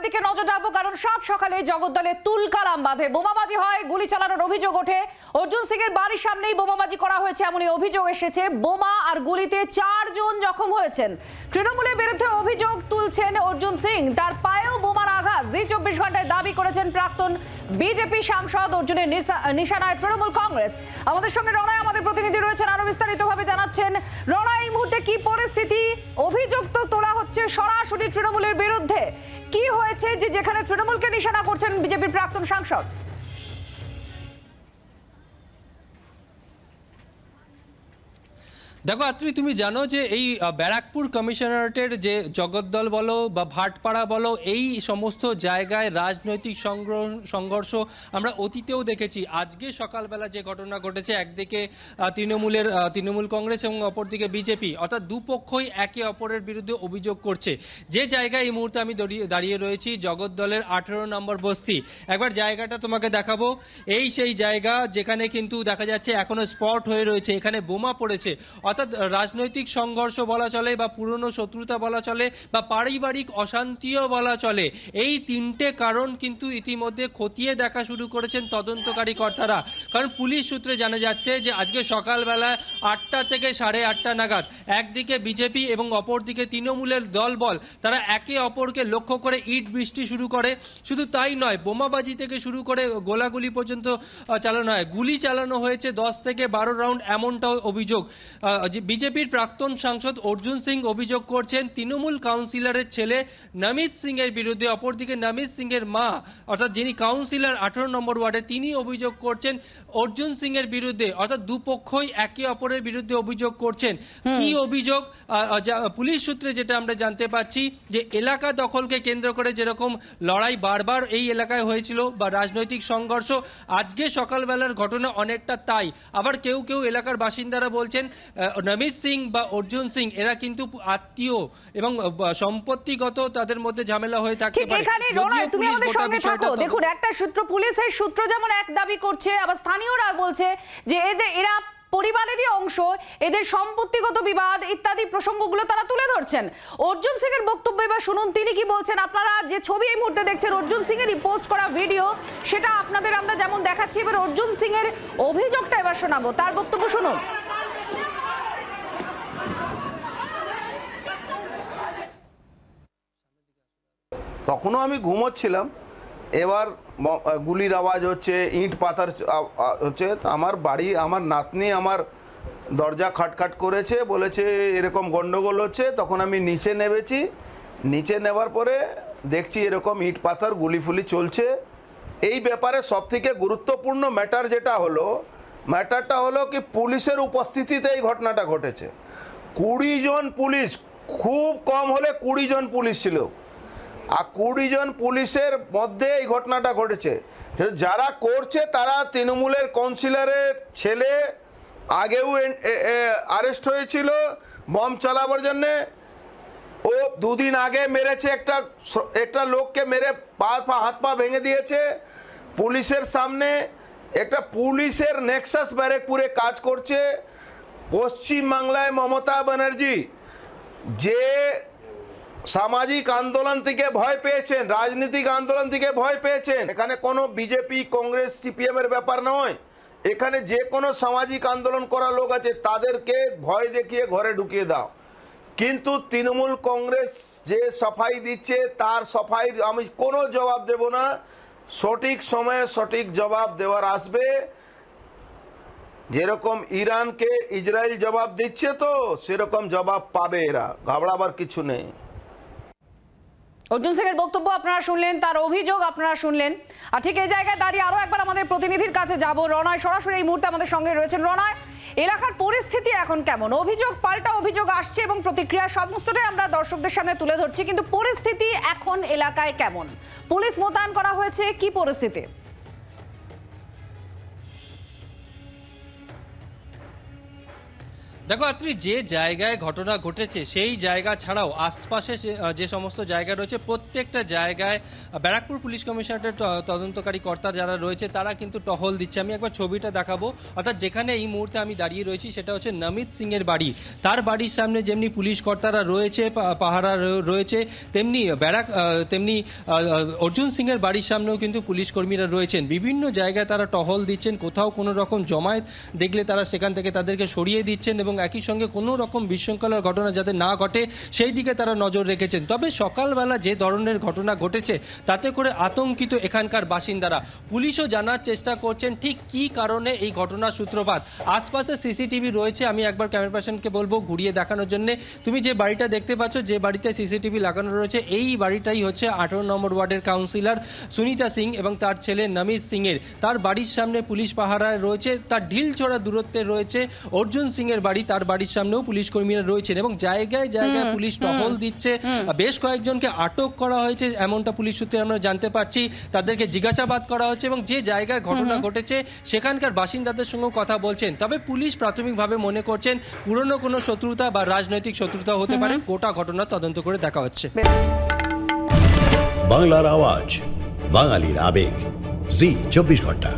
দিকে নজর রাখবো, কারণ সাত সকালে জগদ্দলে তুলকালাম বাঁধে। বোমাবাজি হয়, গুলি চালানোর অভিযোগ ওঠে। অর্জুন সিং এর বাড়ির সামনেই বোমাবাজি করা হয়েছে এমনই অভিযোগ এসেছে। বোমা আর গুলিতে 4 জন জখম হয়েছেন। তৃণমূলের বিরুদ্ধে অভিযোগ তুলছেন অর্জুন সিং। তার পায়েও বোমার আঘাত। জি 24 ঘন্টায় দাবি করেছেন প্রাক্তন বিজেপি সাংসদ। অর্জুনের নিশানায় তৃণমূল কংগ্রেস। আমাদের সঙ্গে রণায় আমাদের প্রতিনিধি রয়েছেন, আরো বিস্তারিতভাবে জানাচ্ছেন। রণায়, এই মুহূর্তে কি পরিস্থিতি? অভিযোগ তো তোলা হচ্ছে সরাসরি তৃণমূলের বিরুদ্ধে। কি হয়েছে যে যেখানে তৃণমূলকে নিশানা করছেন বিজেপির প্রাক্তন সাংসদ? দেখো আত্রি, তুমি জানো যে এই ব্যারাকপুর কমিশনারেটের যে জগদ্দল বলো বা ভাটপাড়া বলো, এই সমস্ত জায়গায় রাজনৈতিক সংঘর্ষ আমরা অতীতেও দেখেছি। আজকে সকালবেলা যে ঘটনা ঘটেছে, একদিকে তৃণমূল কংগ্রেস এবং অপরদিকে বিজেপি, অর্থাৎ দুপক্ষই একে অপরের বিরুদ্ধে অভিযোগ করছে। যে জায়গায় এই মুহূর্তে আমি দাঁড়িয়ে রয়েছি, জগদ্দলের 18 নম্বর বস্তি। একবার জায়গাটা তোমাকে দেখাবো। এই সেই জায়গা যেখানে কিন্তু দেখা যাচ্ছে এখনো স্পট হয়ে রয়েছে, এখানে বোমা পড়েছে। অর্থাৎ রাজনৈতিক সংঘর্ষ বলা চলে বা পুরনো শত্রুতা বলা চলে বা পারিবারিক অশান্তিও বলা চলে। এই তিনটে কারণ কিন্তু ইতিমধ্যে খতিয়ে দেখা শুরু করেছেন তদন্তকারী কর্তারা। কারণ পুলিশ সূত্রে জানা যাচ্ছে যে আজকে সকালবেলা 8টা থেকে 8:30 নাগাদ একদিকে বিজেপি এবং অপরদিকে তৃণমূলের দলবল, তারা একে অপরকে লক্ষ্য করে ইট বৃষ্টি শুরু করে। শুধু তাই নয়, বোমাবাজি থেকে শুরু করে গোলাগুলি পর্যন্ত চালানো হয়। গুলি চালানো হয়েছে 10 থেকে 12 রাউন্ড, এমনটাও অভিযোগ। বিজেপির প্রাক্তন সাংসদ অর্জুন সিং অভিযোগ করছেন তৃণমূল কাউন্সিলরের ছেলে নমিত সিং এর বিরুদ্ধে। অপরদিকে নমিত সিং এর মা, অর্থাৎ যিনি কাউন্সিলর 18 নম্বর ওয়ার্ডে, তিনি অভিযোগ করছেন অর্জুন সিং এর বিরুদ্ধে। অর্থাৎ দুপক্ষই একে অপরের বিরুদ্ধে অভিযোগ করছেন। কি অভিযোগ? পুলিশ সূত্রে যেটা আমরা জানতে পাচ্ছি যে এলাকা দখলকে কেন্দ্র করে যেরকম লড়াই বারবার এই এলাকায় হয়েছিল বা রাজনৈতিক সংঘর্ষ, আজকে সকালবেলার ঘটনা অনেকটা তাই। আবার কেউ কেউ এলাকার বাসিন্দারা বলছেন নমিত সিং বা অর্জুন সিং এরা কিন্তু আত্মীয় এবং সম্পত্তিগত তাদের মধ্যে ঝামেলা হয়ে থাকতে পারে। এখানে রণয়, তুমি আমাদের সঙ্গে থাকো। দেখুন, একটা সূত্র, পুলিশের সূত্র যেমন এক দাবি করছে, আবার স্থানীয়রা বলছে যে এরা পরিবারেরই অংশ, এদের সম্পত্তিগত বিবাদ ইত্যাদি প্রসঙ্গগুলো তারা তুলে ধরছেন। অর্জুন সিং এর বক্তব্য এবার শুনুন, তিনি কি বলছেন। আপনারা যে ছবি এই মুহূর্তে দেখছেন, অর্জুন সিং এর পোস্ট করা ভিডিও, সেটা আপনাদের আমরা যেমন দেখাচ্ছি। এবার অর্জুন সিং এর অভিযোগটা এবার শোনাবো, তার বক্তব্য শুনুন। তখনও আমি ঘুমোচ্ছিলাম, এবার গুলির আওয়াজ হচ্ছে, ইট পাথার হচ্ছে। আমার বাড়ি, আমার নাতনি আমার দরজা খটখট করেছে, বলেছে এরকম গন্ডগোল হচ্ছে। তখন আমি নিচে নেমেছি। নিচে নেবার পরে দেখছি এরকম ইট পাথর গুলি ফুলি চলছে। এই ব্যাপারে সবথেকে গুরুত্বপূর্ণ ম্যাটারটা হলো কি পুলিশের উপস্থিতিতে এই ঘটনাটা ঘটেছে। 20 জন পুলিশ, খুব কম হলে 20 জন পুলিশ ছিল, আর 20 জন পুলিশের মধ্যে এই ঘটনাটা ঘটেছে। যারা করছে তারা তৃণমূলের কাউন্সিলরের ছেলে, আগেও অ্যারেস্ট হয়েছিল বম চালাবার জন্যে। ও 2 দিন আগে মেরেছে, একটা লোককে মেরে হাত পা ভেঙে দিয়েছে পুলিশের সামনে। একটা পুলিশের নেক্সাস ব্যারেকপুরে কাজ করছে। পশ্চিমবাংলায় মমতা ব্যানার্জি যে সামাজিক আন্দোলন থেকে ভয় পেয়েছেন, রাজনৈতিক আন্দোলন থেকে ভয় পেয়েছেন। এখানে কোনো বিজেপি, কংগ্রেস, সিপিএম এর ব্যাপার নয়। এখানে যে কোনো সামাজিক আন্দোলন করা লোক আছে, তাদেরকে ভয় দেখিয়ে ঘরে ঢুকিয়ে দাও। কিন্তু তৃণমূল কংগ্রেস যে সাফাই দিচ্ছে, তার সাফাই আমি কোনো জবাব দেব না। সঠিক সময়ে সঠিক জবাব দেওয়ার আসবে। যেরকম ইরানকে ইসরায়েল জবাব দিচ্ছে, তো সেরকম জবাব পাবে এরা, ঘাবড়াবার কিছু নেই। অর্জুন সিং এর বক্তব্য আপনারা শুনলেন, তার অভিযোগ আপনারা শুনলেন। আর ঠিক এই জায়গায় দাঁড়িয়ে আরো একবার আমাদের প্রতিনিধির কাছে যাব। রণয় সরাসরি এই মুহূর্তে আমাদের সঙ্গে রয়েছেন। রণয়, এলাকার পরিস্থিতি এখন কেমন? অভিযোগ পাল্টা অভিযোগ আসছে এবং প্রতিক্রিয়া সমস্তটাই আমরা দর্শকদের সামনে তুলে ধরছি, কিন্তু পরিস্থিতি এখন এলাকায় কেমন? পুলিশ মোতায়েন করা হয়েছে, কি পরিস্থিতি? দেখো আত্রি, যে জায়গায় ঘটনা ঘটেছে সেই জায়গা ছাড়াও আশপাশে যে সমস্ত জায়গা রয়েছে প্রত্যেকটা জায়গায় ব্যারাকপুর পুলিশ কমিশনারেটের তদন্তকারী কর্তা যারা রয়েছে তারা কিন্তু টহল দিচ্ছে। আমি একবার ছবিটা দেখাবো, অর্থাৎ যেখানে এই মুহূর্তে আমি দাঁড়িয়ে রয়েছি সেটা হচ্ছে নমিত সিং এর বাড়ি। তার বাড়ির সামনে যেমনি পুলিশ কর্তারা রয়েছে, পাহারা রয়েছে, তেমনি অর্জুন সিং এর বাড়ির সামনেও কিন্তু পুলিশ কর্মীরা রয়েছেন। বিভিন্ন জায়গায় তারা টহল দিচ্ছেন, কোথাও কোনো রকম জমায়েত দেখলে তারা সেখান থেকে তাদেরকে সরিয়ে দিচ্ছেন এবং একই সঙ্গে কোনো রকম বিশৃঙ্খলার ঘটনা যাতে না ঘটে সেই দিকে তারা নজর রেখেছেন। তবে সকালবেলা যে ধরনের ঘটনা ঘটেছে তাতে করে আতঙ্কিত এখানকার বাসিন্দারা। পুলিশও জানার চেষ্টা করছেন ঠিক কী কারণে এই ঘটনার সূত্রপাত। আশপাশে সিসিটিভি রয়েছে, আমি একবার ক্যামেরা পার্সনকে বলবো ঘুরিয়ে দেখানোর জন্য। তুমি যে বাড়িটা দেখতে পাচ্ছ, যে বাড়িতে সিসিটিভি লাগানো রয়েছে, এই বাড়িটাই হচ্ছে 18 নম্বর ওয়ার্ডের কাউন্সিলর সুনিতা সিং এবং তার ছেলে নমিত সিং এর। তার বাড়ির সামনে পুলিশ পাহারায় রয়েছে, তার ঢিলছোড়া দূরত্বে রয়েছে অর্জুন সিং এর বাড়ি, তার বাড়ির সামনেও পুলিশ কর্মীরা রয়েছেন এবং জায়গায় জায়গায় পুলিশ টহল দিচ্ছে। বেশ কয়েকজনকে আটক করা হয়েছে এমনটা পুলিশ সূত্রে আমরা জানতে পারছি। তাদেরকে জিজ্ঞাসাবাদ করা হচ্ছে এবং যে জায়গায় ঘটনা ঘটেছে সেখানকার বাসিন্দাদের সঙ্গে কথা বলছেন। তবে পুলিশ প্রাথমিকভাবে মনে করছেন পুরনো কোনো শত্রুতা বা রাজনৈতিক শত্রুতা হতে পারে। গোটা ঘটনা তদন্ত করে দেখা হচ্ছে। বাংলার আওয়াজ, বাঙালির আবেগ, জি 24 ঘন্টা।